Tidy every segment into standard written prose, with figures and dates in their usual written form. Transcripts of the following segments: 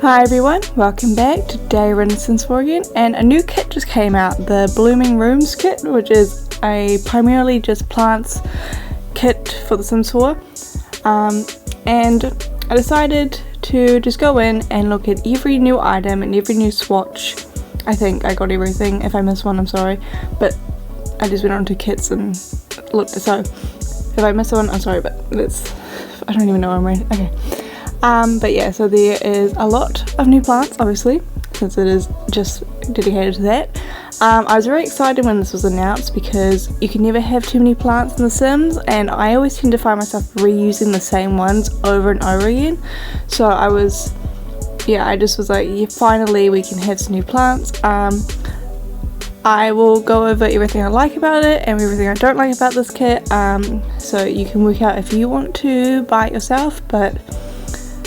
Hi everyone, welcome back to Day Renaissance again, and a new kit just came out, the Blooming Rooms kit, which is a primarily just plants kit for The Sims 4, and I decided to just go in and look at every new item and every new swatch. I think I got everything. If I missed one, I'm sorry, but I just went on to kits and looked, so if I missed one, I'm sorry, but I don't even know where I'm ready. Okay. But yeah, so there is a lot of new plants, obviously, since it is just dedicated to that. I was very excited when this was announced because you can never have too many plants in The Sims, and I always tend to find myself reusing the same ones over and over again. So I just was like, yeah, finally we can have some new plants. I will go over everything I like about it and everything I don't like about this kit, so you can work out if you want to buy it yourself, but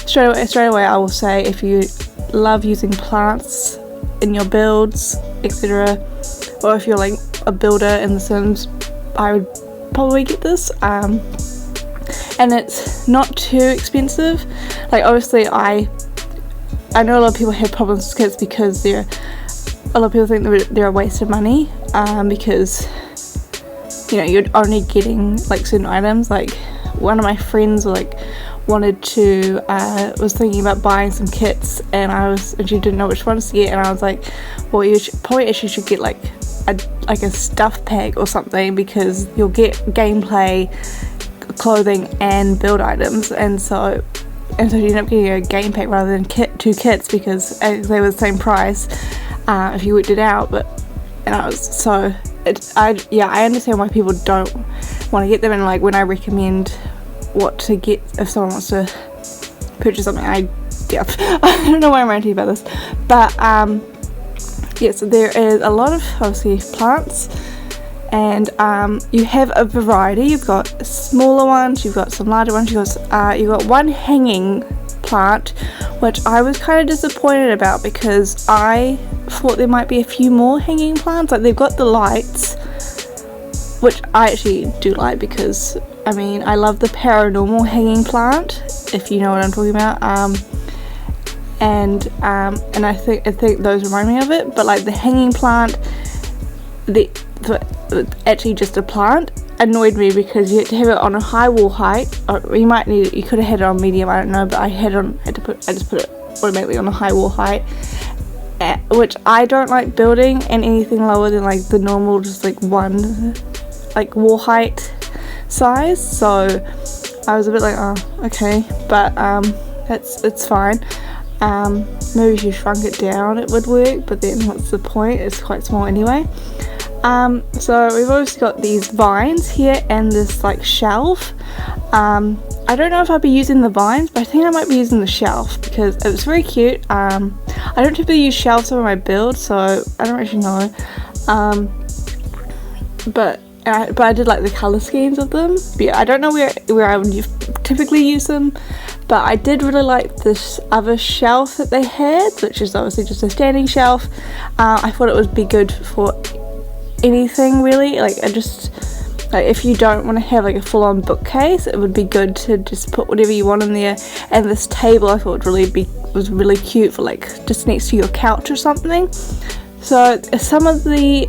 straight away I will say, if you love using plants in your builds, etc., or if you're like a builder in The Sims, I would probably get this. And it's not too expensive. Like, obviously I know a lot of people have problems with kits because a lot of people think they're a waste of money, because you know, you're only getting like certain items. Like, one of my friends was thinking about buying some kits, and she didn't know which ones to get, and I was like, well, you probably should get like a stuff pack or something, because you'll get gameplay, clothing, and build items, and so you end up getting a game pack rather than two kits, because they were the same price if you worked it out. I understand why people don't want to get them, and like when I recommend what to get if someone wants to purchase something, I don't know why I'm ranting about this, but so there is a lot of obviously plants, and you have a variety. You've got smaller ones, you've got some larger ones, you've got one hanging plant, which I was kind of disappointed about because I thought there might be a few more hanging plants. Like, they've got the lights, which I actually do like, because I mean, I love the paranormal hanging plant, if you know what I'm talking about, and I think those remind me of it. But like the hanging plant, actually just a plant, annoyed me because you had to have it on a high wall height. Or you could have had it on medium, I don't know, but I just put it automatically on a high wall height, which I don't like building and anything lower than like the normal, just like one like wall height size. So I was a bit like, oh, okay, but it's fine. Maybe if you shrunk it down it would work, but then what's the point? It's quite small anyway. So we've obviously got these vines here and this like shelf. I don't know if I'll be using the vines, but I think I might be using the shelf because it was very cute. I don't typically use shelves over my build, so I don't actually know. But I did like the colour schemes of them. But yeah, I don't know where I would typically use them, but I did really like this other shelf that they had, which is obviously just a standing shelf. I thought it would be good for anything really. Like, if you don't want to have like a full-on bookcase, it would be good to just put whatever you want in there. And this table I thought was really cute for like just next to your couch or something. So some of the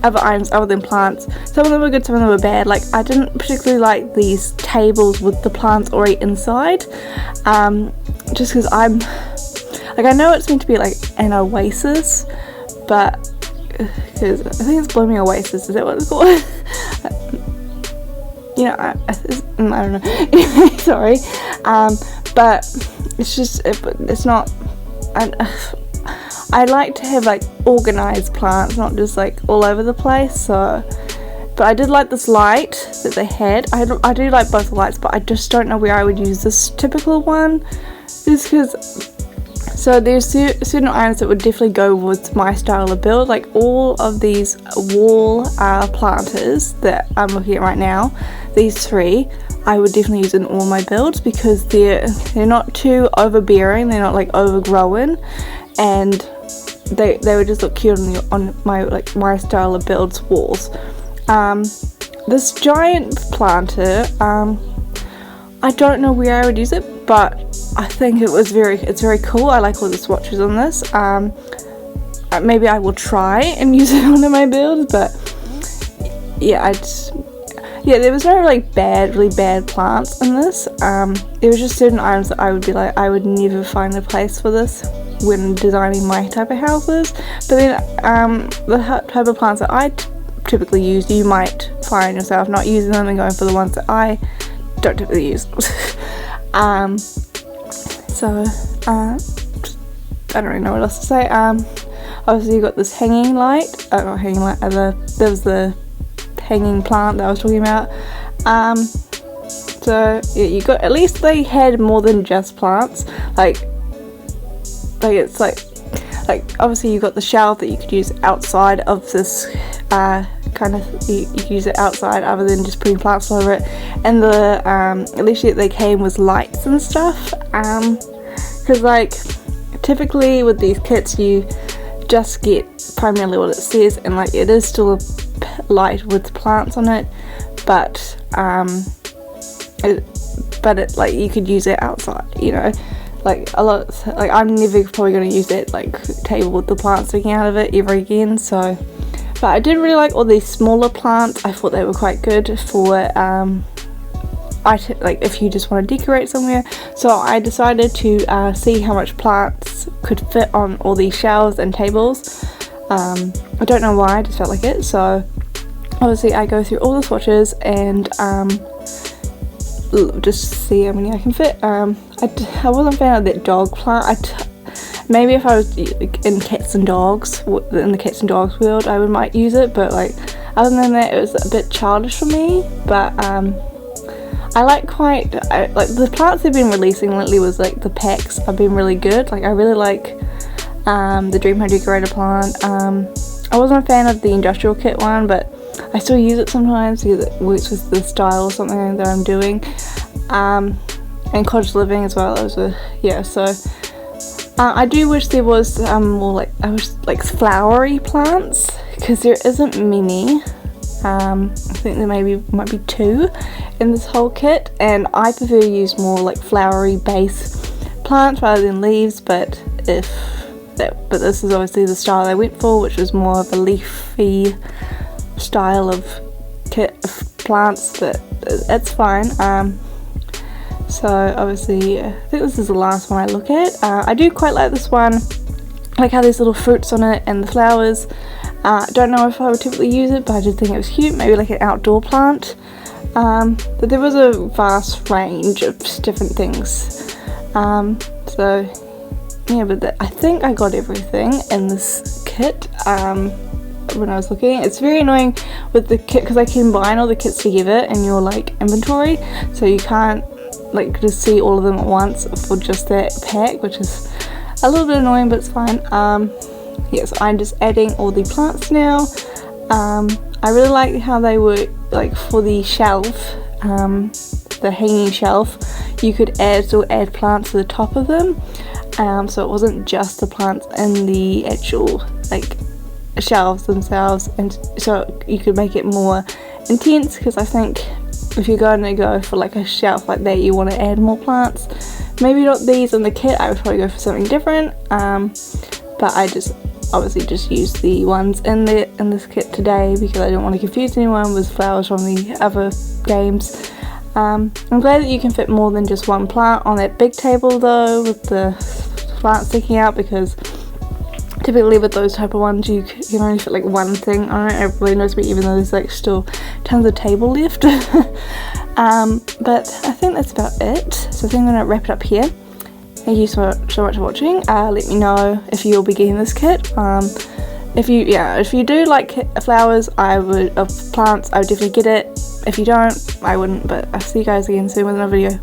other items other than plants, some of them were good, some of them were bad. Like, I didn't particularly like these tables with the plants already inside, just because I know it's meant to be like an oasis, but because I think it's Blooming Oasis, is that what it's called? I don't know. Anyway, sorry, but it's not. I like to have like organised plants, not just like all over the place. So, but I did like this light that they had. I do like both lights, but I just don't know where I would use this typical one. Just because, so there's certain items that would definitely go with my style of build. Like all of these wall planters that I'm looking at right now, these three, I would definitely use in all my builds because they're not too overbearing, they're not like overgrown, and they would just look cute on my style of builds walls. This giant planter, I don't know where I would use it, but I think it's very cool. I like all the swatches on this. Maybe I will try and use it on my build, but yeah, there was no like really bad plants in this. There was just certain items that I would be like, I would never find a place for this when designing my type of houses. But then the type of plants that I typically use, you might find yourself not using them and going for the ones that I don't typically use. So I don't really know what else to say. Obviously you got this hanging light, not hanging light, there was the hanging plant that I was talking about. So yeah, you got, at least they had more than just plants, like it's like obviously you got the shelf that you could use outside of this kind of, you could use it outside other than just putting plants over it, and the at least they came with lights and stuff, because like typically with these kits you just get primarily what it says, and like it is still a light with plants on it, but it like you could use it outside, you know, like a lot, like I'm never probably going to use that like table with the plants sticking out of it ever again. So but I did really like all these smaller plants. I thought they were quite good for like if you just want to decorate somewhere. So I decided to see how much plants could fit on all these shelves and tables. I don't know why, I just felt like it. So obviously I go through all the swatches and just see how many I can fit. I wasn't a fan of that dog plant. Maybe if I was in cats and dogs, in the cats and dogs world, I might use it, but like other than that it was a bit childish for me. But I like the plants they've been releasing lately was like the packs have been really good. Like I really like the Dream Home Decorator plant. I wasn't a fan of the industrial kit one, but I still use it sometimes because it works with the style or something that I'm doing. And cottage living as well. So I do wish there was more like flowery plants, because there isn't many. I think there might be 2 in this whole kit, and I prefer to use more like flowery base plants rather than leaves, but this is obviously the style I went for, which was more of a leafy style of kit of plants, but it's fine. So obviously I think this is the last one I look at. I do quite like this one, like how there's little fruits on it and the flowers. Don't know if I would typically use it, but I just think it was cute, maybe like an outdoor plant. But there was a vast range of different things. So yeah, but I think I got everything in this kit. When I was looking, it's very annoying with the kit because I combine all the kits together in your like inventory, so you can't like just see all of them at once for just that pack, which is a little bit annoying, but it's fine. Yes, I'm just adding all the plants now. I really like how they work, like for the shelf, the hanging shelf, you could still add plants to the top of them, so it wasn't just the plants in the actual like shelves themselves, and so you could make it more intense, because I think if you're going to go for like a shelf like that, you want to add more plants. Maybe not these in the kit, I would probably go for something different, but I just obviously just used the ones in this kit today because I don't want to confuse anyone with flowers from the other games. I'm glad that you can fit more than just one plant on that big table though, with the plant sticking out, because typically with those type of ones you can only fit like one thing on it. Everybody knows me, even though there's like still tons of table left. But I think that's about it, so I think I'm going to wrap it up here. Thank you so much for watching. Let me know if you'll be getting this kit. If you do like flowers, plants, I would definitely get it. If you don't, I wouldn't, but I'll see you guys again soon with another video.